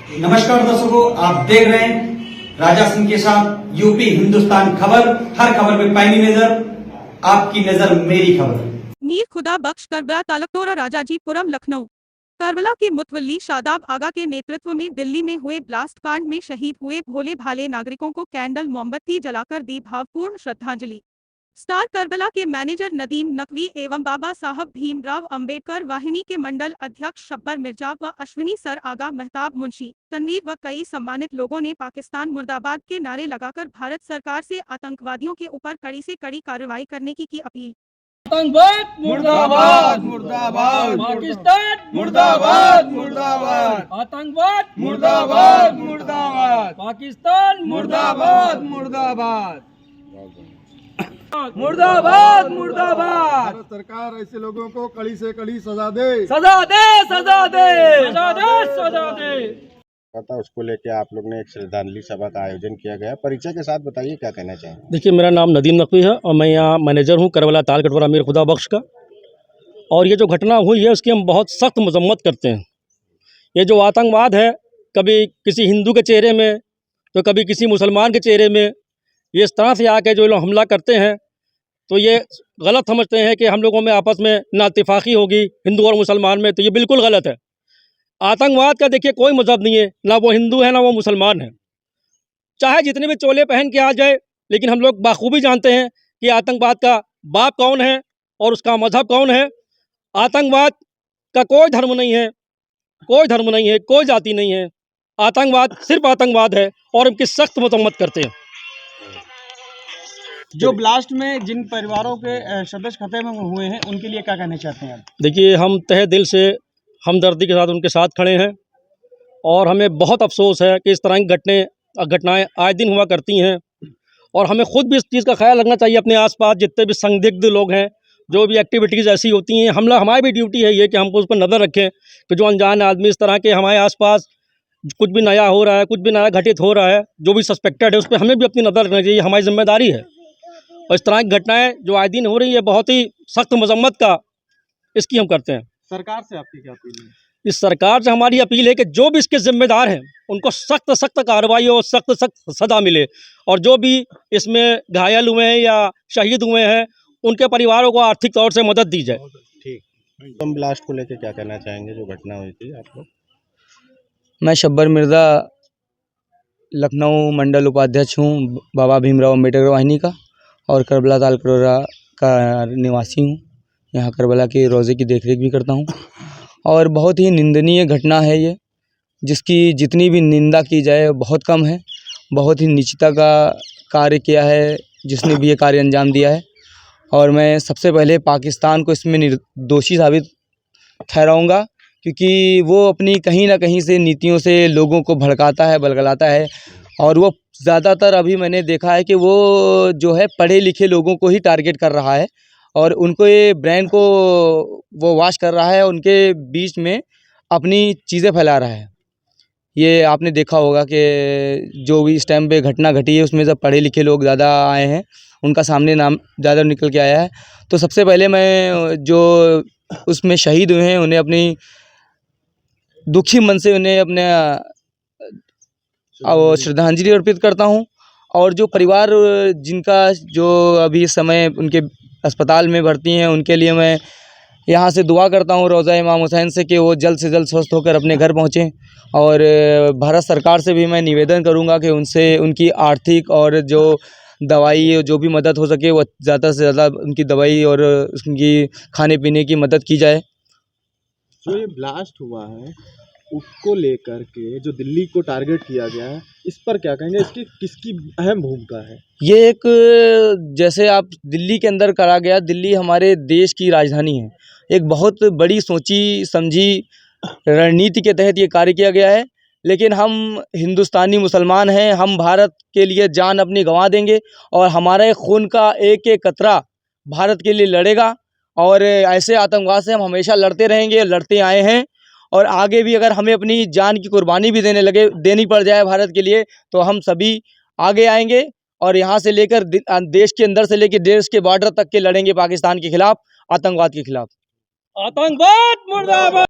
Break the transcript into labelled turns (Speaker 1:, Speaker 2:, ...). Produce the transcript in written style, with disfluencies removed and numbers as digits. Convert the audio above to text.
Speaker 1: नमस्कार दर्शकों, आप देख रहे हैं राजा सिंह के साथ यूपी हिंदुस्तान खबर। हर खबर पे पैनी नजर, आपकी नजर मेरी खबर।
Speaker 2: मीर खुदा बख्श करबला तालकटोरा राजाजीपुरम लखनऊ। करबला के मुतवल्ली शादाब आगा के नेतृत्व में दिल्ली में हुए ब्लास्ट कांड में शहीद हुए भोले भाले नागरिकों को कैंडल मोमबत्ती जलाकर दी भावपूर्ण श्रद्धांजलि। स्टार करबला के मैनेजर नदीम नकवी एवं बाबा साहब भीमराव अंबेडकर वाहिनी के मंडल अध्यक्ष शब्बर मिर्जा व अश्विनी सर आगा मेहताब मुंशी तनवीर व कई सम्मानित लोगों ने पाकिस्तान मुर्दाबाद के नारे लगाकर भारत सरकार से आतंकवादियों के ऊपर कड़ी से कड़ी कार्रवाई करने की अपील।
Speaker 3: आतंकवाद मुर्दाबाद मुर्दाबाद, पाकिस्तान मुर्दाबाद मुर्दाबाद, आतंकवाद मुर्दाबाद मुर्दाबाद, पाकिस्तान मुर्दाबाद मुर्दाबाद, मुर्दाबाद मुर्दाबाद।
Speaker 4: भारत सरकार ऐसे लोगों को कड़ी से कड़ी सजा दे,
Speaker 3: सजा दे सजा दे सजा दे सजा दे।
Speaker 5: पता उसको लेके आप लोग ने एक श्रद्धांजलि सभा का आयोजन किया गया। परिचय के साथ बताइए, क्या कहना चाहेंगे?
Speaker 6: देखिए, मेरा नाम नदीम नकवी है और मैं यहाँ मैनेजर हूँ करबला ताल कटोरा मीर खुदा बख्श का। और ये जो घटना हुई है उसकी हम बहुत सख्त मजम्मत करते हैं। ये जो आतंकवाद है, कभी किसी हिंदू के चेहरे में तो कभी किसी मुसलमान के चेहरे में, ये इस तरह से आके जो लोग हमला करते हैं तो ये गलत समझते हैं कि हम लोगों में आपस में नाइत्तेफाकी होगी हिंदू और मुसलमान में, तो ये बिल्कुल गलत है। आतंकवाद का देखिए कोई मजहब नहीं है, ना वो हिंदू है ना वो मुसलमान है। चाहे जितने भी चोले पहन के आ जाए, लेकिन हम लोग बाखूबी जानते हैं कि आतंकवाद का बाप कौन है और उसका मजहब कौन है। आतंकवाद का कोई धर्म नहीं है, कोई धर्म नहीं है, कोई जाति नहीं है। आतंकवाद सिर्फ आतंकवाद है और इनकी सख्त मजम्मत करते हैं।
Speaker 7: जो ब्लास्ट में जिन परिवारों के सदस्य खतरे में हुए हैं उनके लिए क्या कहना चाहते हैं आप?
Speaker 6: देखिए, हम तहे दिल से हमदर्दी के साथ उनके साथ खड़े हैं और हमें बहुत अफसोस है कि इस तरह की घटनाएं आए दिन हुआ करती हैं। और हमें खुद भी इस चीज़ का ख्याल रखना चाहिए। अपने आसपास जितने भी संदिग्ध लोग हैं, जो भी एक्टिविटीज़ ऐसी होती हैं, हमारी भी ड्यूटी है ये कि हमको उस पर नज़र रखें कि जो अनजान आदमी इस तरह के हमारे आसपास कुछ भी नया हो रहा है, कुछ भी नया घटित हो रहा है, जो भी सस्पेक्टेड है, उस पर हमें भी अपनी नज़र रखनी चाहिए, हमारी जिम्मेदारी है। और इस तरह की घटनाएं जो आए दिन हो रही है, बहुत ही सख्त मजम्मत का इसकी हम करते हैं।
Speaker 7: सरकार से आपकी क्या अपील है?
Speaker 6: इस सरकार से हमारी अपील है कि जो भी इसके जिम्मेदार हैं उनको सख्त सख्त कार्रवाई और सख्त सख्त सजा मिले, और जो भी इसमें घायल हुए हैं या शहीद हुए हैं उनके परिवारों को आर्थिक तौर से मदद दी जाए।
Speaker 5: ठीक। तुम ब्लास्ट को लेके क्या कहना चाहेंगे, जो घटना हुई थी आप लोग?
Speaker 8: मैं शब्बर मिर्ज़ा लखनऊ मंडल उपाध्यक्ष हूँ बाबा भीमराव अम्बेडकर वाहिनी का, और करबला ताल कटोरा का निवासी हूँ। यहाँ करबला के रोज़े की देखरेख भी करता हूँ। और बहुत ही निंदनीय घटना है ये, जिसकी जितनी भी निंदा की जाए बहुत कम है। बहुत ही नीचता का कार्य किया है जिसने भी ये कार्य अंजाम दिया है। और मैं सबसे पहले पाकिस्तान को इसमें निर्दोषी साबित ठहराऊँगा, क्योंकि वो अपनी कहीं ना कहीं से नीतियों से लोगों को भड़काता है, बलगलाता है। और वो ज़्यादातर अभी मैंने देखा है कि वो जो है पढ़े लिखे लोगों को ही टारगेट कर रहा है और उनको ये ब्रेन को वो वॉश कर रहा है, उनके बीच में अपनी चीज़ें फैला रहा है। ये आपने देखा होगा कि जो भी इस टाइम पे घटना घटी है उसमें जब पढ़े लिखे लोग ज़्यादा आए हैं, उनका सामने नाम ज़्यादा निकल के आया है। तो सबसे पहले मैं जो उसमें शहीद हुए हैं उन्हें अपनी दुखी मन से उन्हें अपने श्रद्धांजलि अर्पित करता हूं। और जो परिवार जिनका जो अभी इस समय उनके अस्पताल में भर्ती हैं, उनके लिए मैं यहाँ से दुआ करता हूं रोज़ा इमाम हुसैन से कि वो जल्द से जल्द स्वस्थ होकर अपने घर पहुँचें। और भारत सरकार से भी मैं निवेदन करूँगा कि उनसे उनकी आर्थिक और जो दवाई जो भी मदद हो सके वो ज़्यादा से ज़्यादा उनकी दवाई और उनकी खाने पीने की मदद की जाए।
Speaker 4: जो ये ब्लास्ट हुआ है उसको लेकर के जो दिल्ली को टारगेट किया गया है, इस पर क्या कहेंगे? इसकी किसकी अहम भूमिका है?
Speaker 8: ये एक, जैसे आप दिल्ली के अंदर करा गया, दिल्ली हमारे देश की राजधानी है। एक बहुत बड़ी सोची समझी रणनीति के तहत ये कार्य किया गया है। लेकिन हम हिंदुस्तानी मुसलमान हैं, हम भारत के लिए जान अपनी गंवा देंगे और हमारे खून का एक एक कतरा भारत के लिए लड़ेगा। और ऐसे आतंकवाद से हम हमेशा लड़ते रहेंगे, लड़ते आए हैं। और आगे भी अगर हमें अपनी जान की कुर्बानी भी देनी पड़ जाए भारत के लिए, तो हम सभी आगे आएंगे और यहाँ से लेकर देश के अंदर से लेकर देश के बॉर्डर तक के लड़ेंगे पाकिस्तान के खिलाफ, आतंकवाद के खिलाफ।
Speaker 3: आतंकवाद मुर्दाबाद।